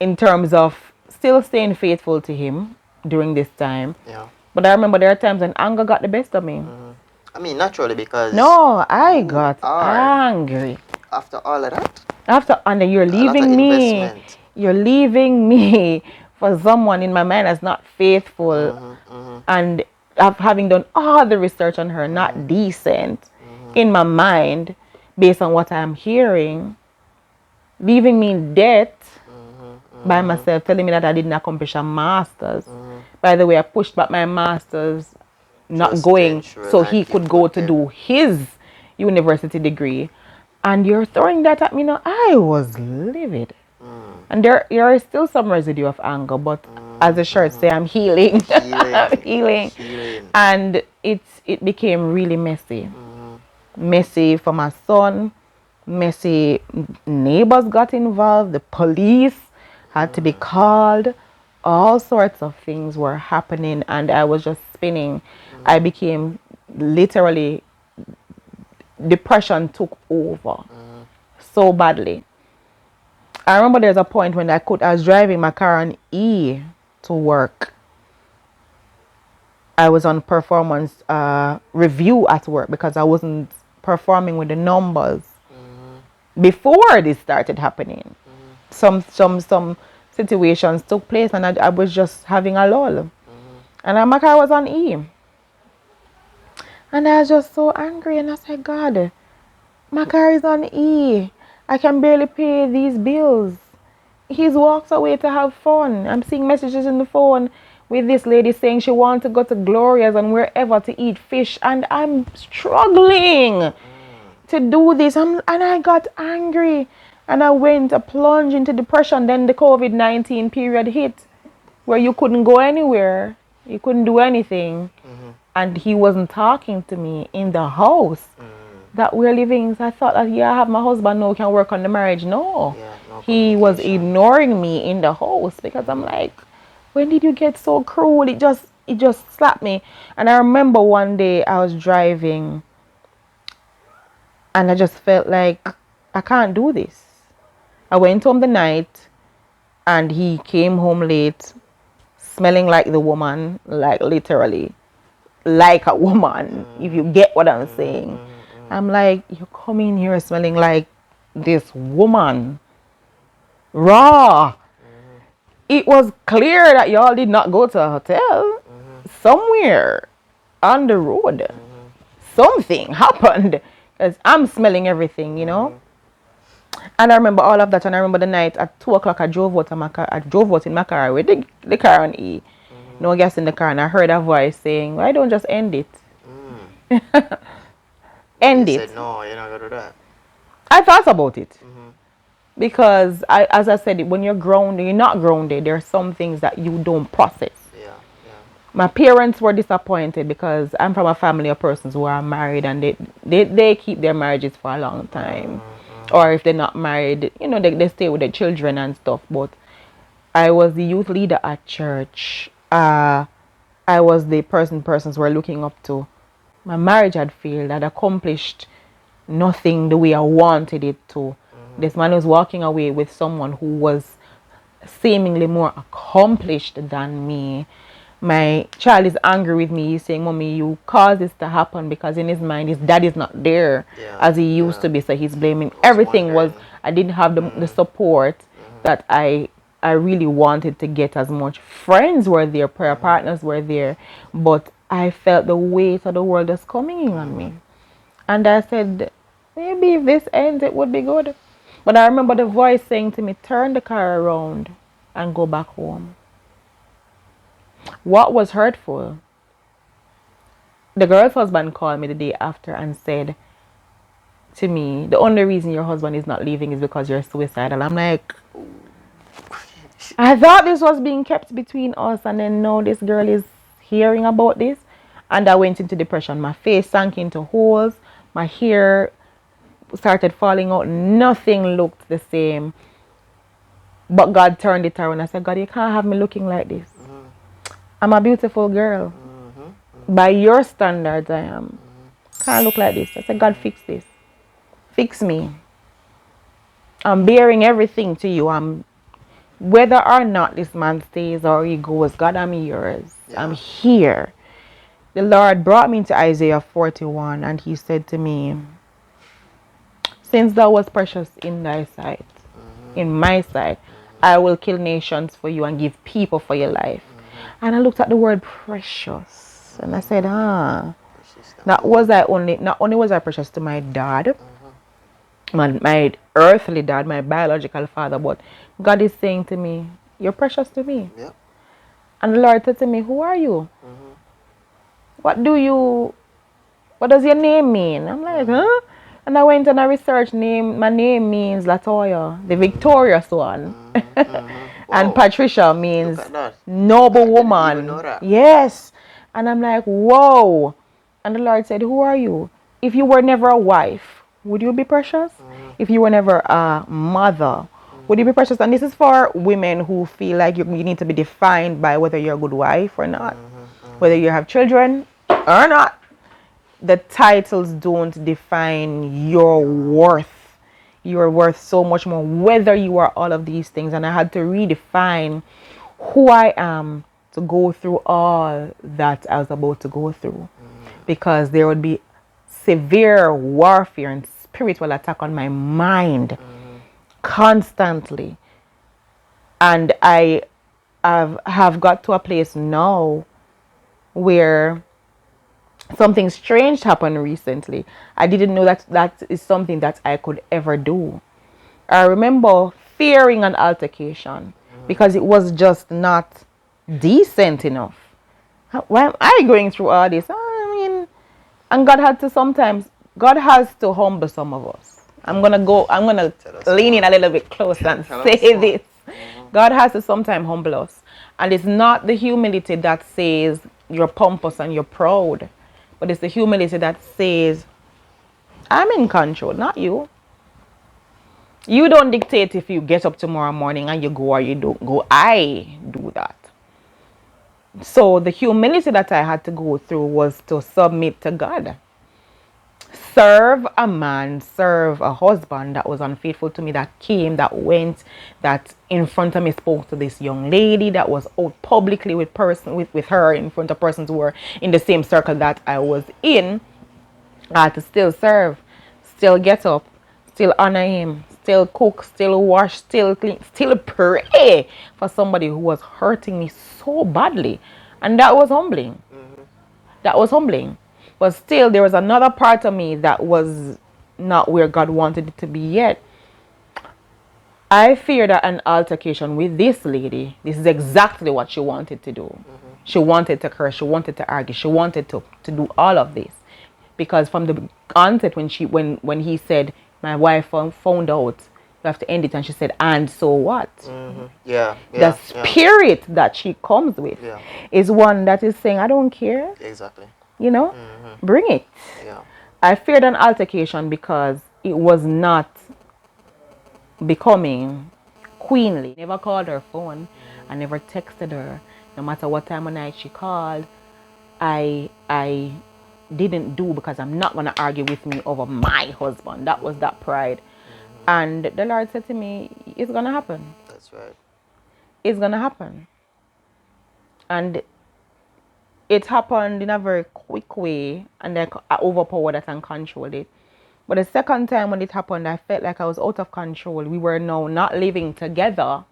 In terms of still staying faithful to him during this time. But I remember there are times when anger got the best of me. I mean, naturally, because... No, I got angry. After all of that? And then you're leaving me. You're leaving me for someone in my mind that's not faithful. And having done all the research on her, not decent, in my mind, based on what I'm hearing. Leaving me in debt by myself, telling me that I didn't accomplish a master's. By the way, I pushed back my master's, not going, so he could go to do his university degree. And you're throwing that at me now. I was livid. And there is still some residue of anger, but as the shirt say, I'm healing. Healing. And it became really messy. Messy for my son. Messy. Neighbors got involved. The police had to be called. All sorts of things were happening, and I was just spinning. I became literally, depression took over so badly. I remember there's a point when I was driving my car on E to work. I was on performance review at work because I wasn't performing with the numbers before this started happening. Some situations took place, and I was just having a lull. And my car was on E. And I was just so angry, and I said, God, my car is on E. I can barely pay these bills. He walks away to have fun. I'm seeing messages in the phone with this lady saying she wants to go to Gloria's and wherever to eat fish, and I'm struggling to do this. And I got angry. And I went a plunge into depression. Then the COVID-19 period hit, where you couldn't go anywhere. You couldn't do anything. And he wasn't talking to me in the house that we're living. So I thought that, I have my husband now, can work on the marriage. No. He was ignoring me in the house, because I'm like, when did you get so cruel? It just slapped me. And I remember one day I was driving, and I just felt like, I can't do this. I went home the night, and he came home late, smelling like the woman, like literally, like a woman, if you get what I'm saying. I'm like, you come in here smelling like this woman. Raw. It was clear that y'all did not go to a hotel. Somewhere on the road. Something happened, because I'm smelling everything, And I remember all of that, and I remember the night at 2 o'clock I drove out in my car with the car on E. No gas in the car, and I heard a voice saying, why don't just end it? End it. Said, no, you're not going to do that. I thought about it. Because, as I said, when you're grounded, you're not grounded, there are some things that you don't process. My parents were disappointed, because I'm from a family of persons who are married, and they keep their marriages for a long time. Or if they're not married, they stay with their children and stuff. But I was the youth leader at church. I was the persons were looking up to. My marriage had failed. I'd accomplished nothing the way I wanted it to. This man was walking away with someone who was seemingly more accomplished than me. My child is angry with me. He's saying, Mommy, you caused this to happen, because in his mind, his dad is not there as he used to be. So he's blaming everything was I didn't have the support that I really wanted to get as much. Friends were there, prayer partners were there, but I felt the weight of the world just coming in on me. And I said, maybe if this ends, it would be good. But I remember the voice saying to me, turn the car around and go back home. What was hurtful? The girl's husband called me the day after and said to me, the only reason your husband is not leaving is because you're suicidal. I'm like, I thought this was being kept between us, and then now this girl is hearing about this. And I went into depression. My face sank into holes. My hair started falling out. Nothing looked the same. But God turned it around. I said, God, you can't have me looking like this. I'm a beautiful girl. By your standards, I am. Can't look like this. I said, God, fix this. Fix me. I'm bearing everything to you. Whether or not this man stays or he goes, God, I'm yours. Yeah. I'm here. The Lord brought me into Isaiah 41, and he said to me, since thou was precious in thy sight, in my sight, I will kill nations for you and give people for your life. And I looked at the word precious, and I said, not only was I precious to my dad, my earthly dad, my biological father, but God is saying to me, you're precious to me. Yep. And the Lord said to me, who are you? What does your name mean? I'm like, huh? And I went and I researched my name means Latoya, the victorious one. And Patricia means noble woman. Even know that. Yes. And I'm like, whoa. And the Lord said, who are you? If you were never a wife, would you be precious? If you were never a mother, would you be precious? And this is for women who feel like you need to be defined by whether you're a good wife or not, whether you have children or not. The titles don't define your worth. You are worth so much more, whether you are all of these things. And I had to redefine who I am to go through all that I was about to go through. Because there would be severe warfare and spiritual attack on my mind constantly. And I have got to a place now where something strange happened recently. I didn't know that is something that I could ever do. I remember fearing an altercation because it was just not decent enough. Why am I going through all this? I mean, and God has to humble some of us. I'm gonna lean in a little bit closer and say this. God has to sometimes humble us. And it's not the humility that says you're pompous and you're proud, but it's the humility that says, I'm in control, not you. You don't dictate if you get up tomorrow morning and you go or you don't go. I do that. So the humility that I had to go through was to submit to God. Serve a husband that was unfaithful to me, that came, that went, that in front of me spoke to this young lady, that was out publicly with her in front of persons who were in the same circle that I was in. I had to still serve, still get up, still honor him, still cook, still wash, still clean, still pray for somebody who was hurting me so badly. And that was humbling. That was humbling. But still, there was another part of me that was not where God wanted it to be yet. I feared that an altercation with this lady, this is exactly what she wanted to do. She wanted to curse, she wanted to argue, she wanted to do all of this. Because from the onset, when he said, my wife found out, you have to end it, and she said, and so what? The spirit that she comes with is one that is saying, I don't care. Exactly. Bring it. I feared an altercation because it was not becoming queenly. Never called her phone. I never texted her. No matter what time of night she called, I didn't do, because I'm not going to argue with me over my husband. That was that pride. And the Lord said to me, it's going to happen. That's right. It's going to happen. And it happened in a very quick way, and I overpowered it and controlled it. But the second time when it happened, I felt like I was out of control. We were now not living together.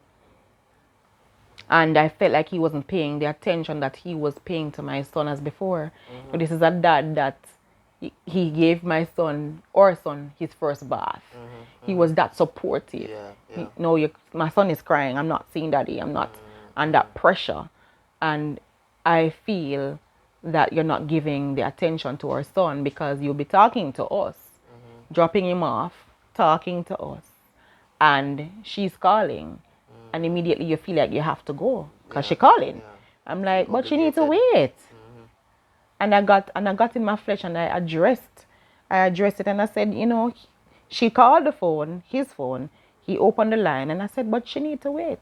And I felt like he wasn't paying the attention that he was paying to my son as before. But this is a dad that he gave my son, our son, his first bath. He was that supportive. No, my son is crying. I'm not seeing daddy. I'm not under that pressure. And I feel that you're not giving the attention to our son because you'll be talking to us, dropping him off, talking to us, and she's calling, and immediately you feel like you have to go because she's calling. I'm like, but she needs to wait. And I got in my flesh and I addressed it and I said, she called the phone, his phone. He opened the line and I said, but she needs to wait.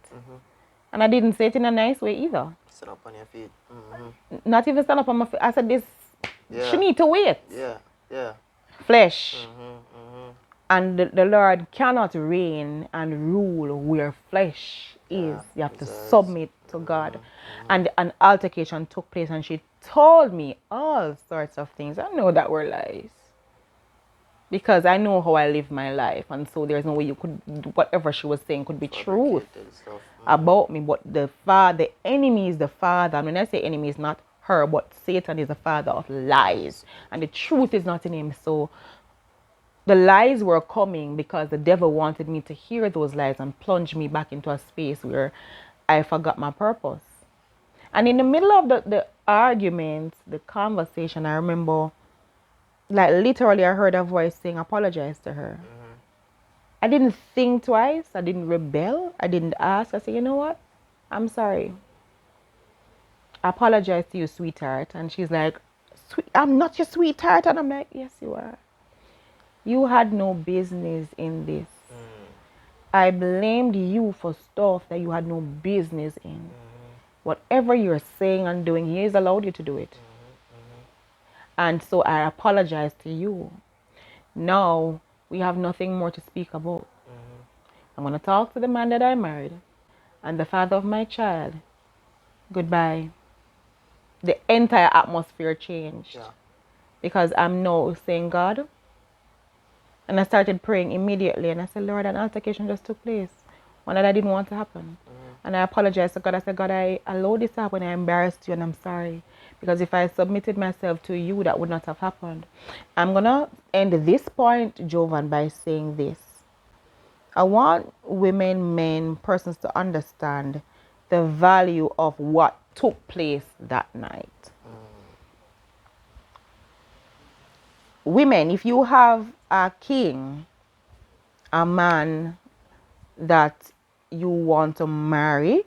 And I didn't say it in a nice way either. Stand up on your feet. Not even stand up on my feet. I said, she need to wait. Flesh. And the Lord cannot reign and rule where flesh is. You have to submit to God. And an altercation took place and she told me all sorts of things. I know that were lies. Because I know how I live my life. And so there's no way whatever she was saying could be truth about me. But the enemy is the father. And when I say enemy, it's not her, but Satan is the father of lies. And the truth is not in him. So the lies were coming because the devil wanted me to hear those lies and plunge me back into a space where I forgot my purpose. And in the middle of the argument, the conversation, I remember, like literally I heard a voice saying, apologize to her. I didn't think twice. I didn't rebel. I didn't ask. I said, you know what? I'm sorry. I apologize to you, sweetheart. And she's like, I'm not your sweetheart. And I'm like, yes, you are. You had no business in this. I blamed you for stuff that you had no business in. Whatever you're saying and doing, he has allowed you to do it. And so I apologize to you. Now, we have nothing more to speak about. I'm going to talk to the man that I married and the father of my child. Goodbye. The entire atmosphere changed. Because I'm now saying, God, and I started praying immediately. And I said, Lord, an altercation just took place. One that I didn't want to happen. And I apologized to God. I said, God, I allowed this to happen. I embarrassed you and I'm sorry. Because if I submitted myself to you, that would not have happened. I'm going to end this point, Jovan, by saying this. I want women, men, persons to understand the value of what took place that night. Women, if you have a king, a man that you want to marry,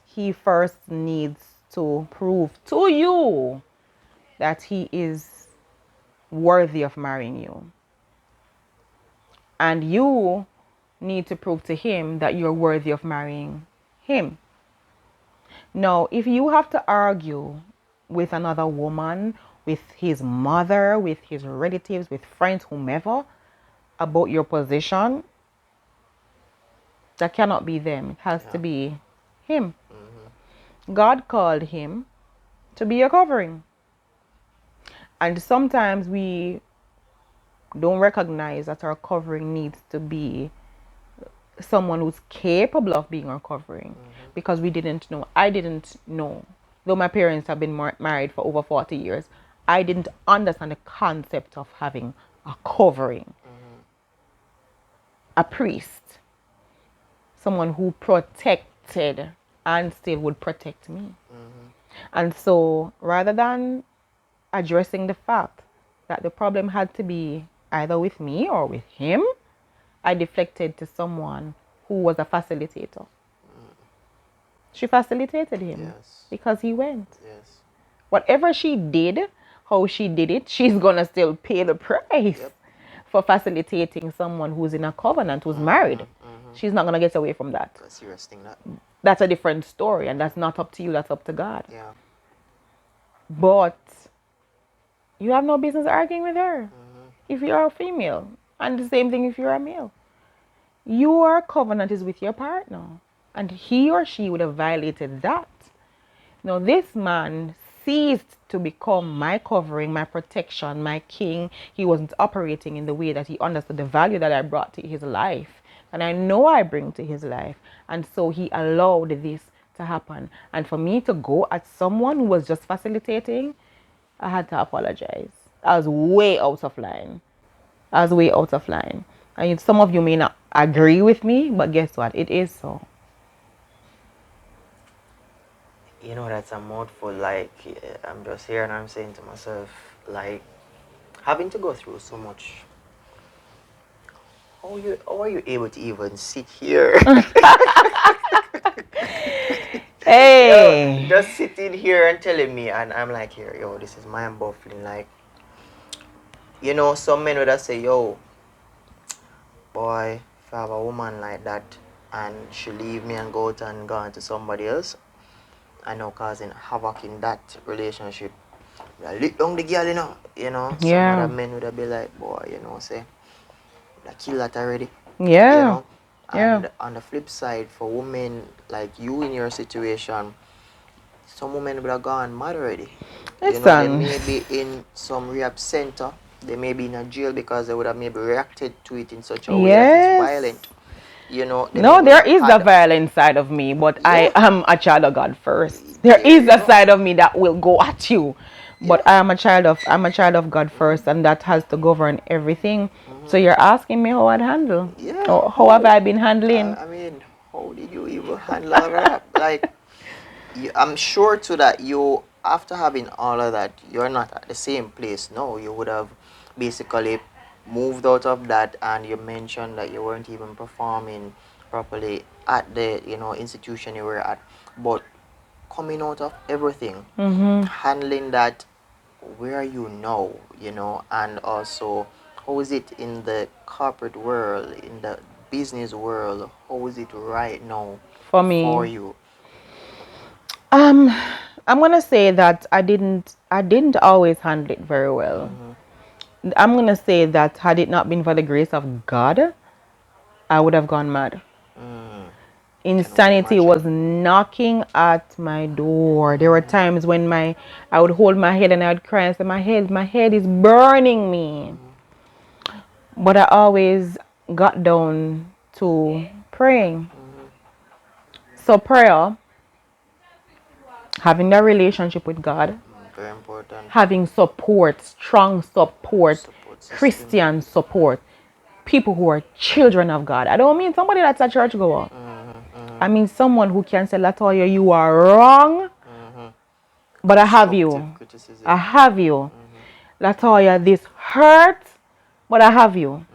he first needs to prove to you that he is worthy of marrying you. And you need to prove to him that you're worthy of marrying him. Now, if you have to argue with another woman, with his mother, with his relatives, with friends, whomever, about your position, that cannot be them. It has to be him. God called him to be a covering. And sometimes we don't recognize that our covering needs to be someone who's capable of being our covering. Because we didn't know. I didn't know. Though my parents have been married for over 40 years, I didn't understand the concept of having a covering. A priest. Someone who protected and still would protect me. And so rather than addressing the fact that the problem had to be either with me or with him, I deflected to someone who was a facilitator. She facilitated him because he went. Whatever she did, how she did it, she's going to still pay the price for facilitating someone who's in a covenant, who's married. She's not going to get away from that. That's a different story, and that's not up to you, that's up to God. But you have no business arguing with her if you're a female. And the same thing if you're a male. Your covenant is with your partner. And he or she would have violated that. Now, this man ceased to become my covering, my protection, my king. He wasn't operating in the way that he understood the value that I brought to his life. And I know I bring to his life. And so he allowed this to happen. And for me to go at someone who was just facilitating, I had to apologize. I was way out of line. I was way out of line. And some of you may not agree with me, but guess what? It is so. You know, that's a mouthful. Like, I'm just here and I'm saying to myself, like, having to go through so much. How are you able to even sit here? Hey. Yo, just sitting here and telling me, and I'm like, here, yo, this is mind baffling. Like, you know, some men would have say, yo, boy, if I have a woman like that and she leave me and go out and go on to somebody else, I know causing havoc in that relationship. I lick down the girl, you know. Some Yeah. other men would have be like, boy, you know, say, I kill that already. Yeah. You know. Yeah. And on the flip side, for women like you in your situation, some women would have gone mad already. You know, they may be in some rehab center. They may be in a jail because they would have maybe reacted to it in such a way that it's violent. You know, no, there is the violent side of me, but I am a child of God first. There is a side of me that will go at you, but I'm a child of God first, and that has to govern everything. So you're asking me how I'd handle? Yeah. How have I been handling? I mean, how did you even handle all that? Like, I'm sure too that you, after having all of that, you're not at the same place. No, you would have basically moved out of that, and you mentioned that you weren't even performing properly at the institution you were at. But coming out of everything, handling that, where are you now? And also, how is it in the corporate world, in the business world? How is it right now For me, for you? I'm gonna say that I didn't always handle it very well. I'm gonna say that had it not been for the grace of God, I would have gone mad. Insanity was knocking at my door. There were times when I would hold my head and I would cry and say, my head is burning me. But I always got down to praying. So prayer, having that relationship with God, very important. having support, strong support, Christian support, people who are children of God. I don't mean somebody that's a church goer. I mean someone who can say, Latoya, you are wrong, but I have you. Criticism. I have you. Latoya, this hurts, but I have you.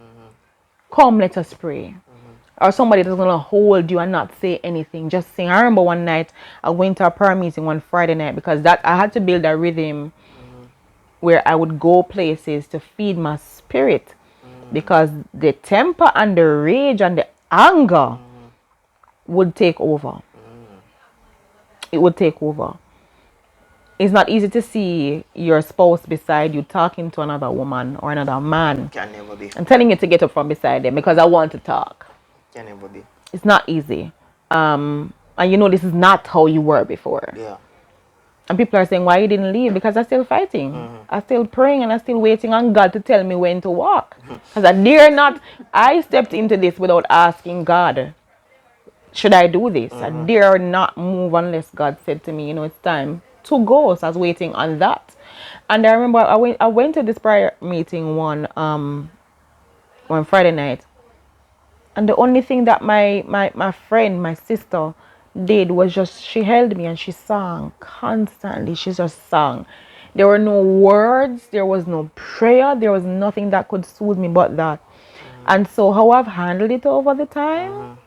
Come, let us pray. Or somebody that's going to hold you and not say anything. Just sing. I remember one night I went to a prayer meeting one Friday night because that I had to build a rhythm where I would go places to feed my spirit because the temper and the rage and the anger would take over. It would take over. It's not easy to see your spouse beside you talking to another woman or another man. Can never be. I'm telling you to get up from beside them because I want to talk. Can never be. It's not easy. And this is not how you were before. Yeah. And people are saying, why you didn't leave? Because I'm still fighting. I'm still praying and I'm still waiting on God to tell me when to walk. Because I stepped into this without asking God, should I do this? I dare not move unless God said to me, it's time to go. So I was waiting on that. And I remember I went to this prayer meeting one Friday night. And the only thing that my friend, my sister, did was just she held me and she sang constantly. She just sang. There were no words, there was no prayer, there was nothing that could soothe me but that. And so how I've handled it over the time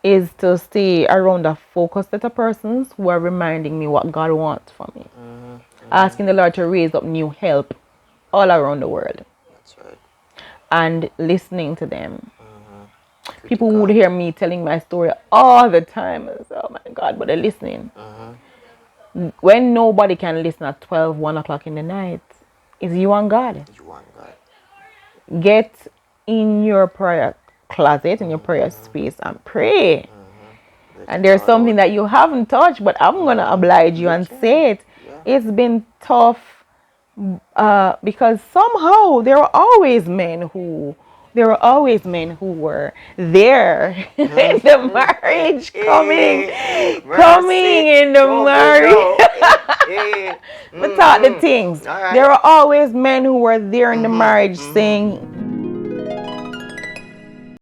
is to stay around a focused set of persons who are reminding me what God wants for me. Asking the Lord to raise up new help all around the world. That's right. And listening to them. People would hear me telling my story all the time. I say, oh my God, but they're listening. When nobody can listen at 12, 1 o'clock in the night, it's you and God. You and God. Get in your prayer closet, in your prayer space and pray. And there's something that you haven't touched, but I'm going to oblige you and say it. it's been tough because somehow there were always men who were there in the marriage coming in the marriage. But thought the things. There were always men who were there in the marriage saying,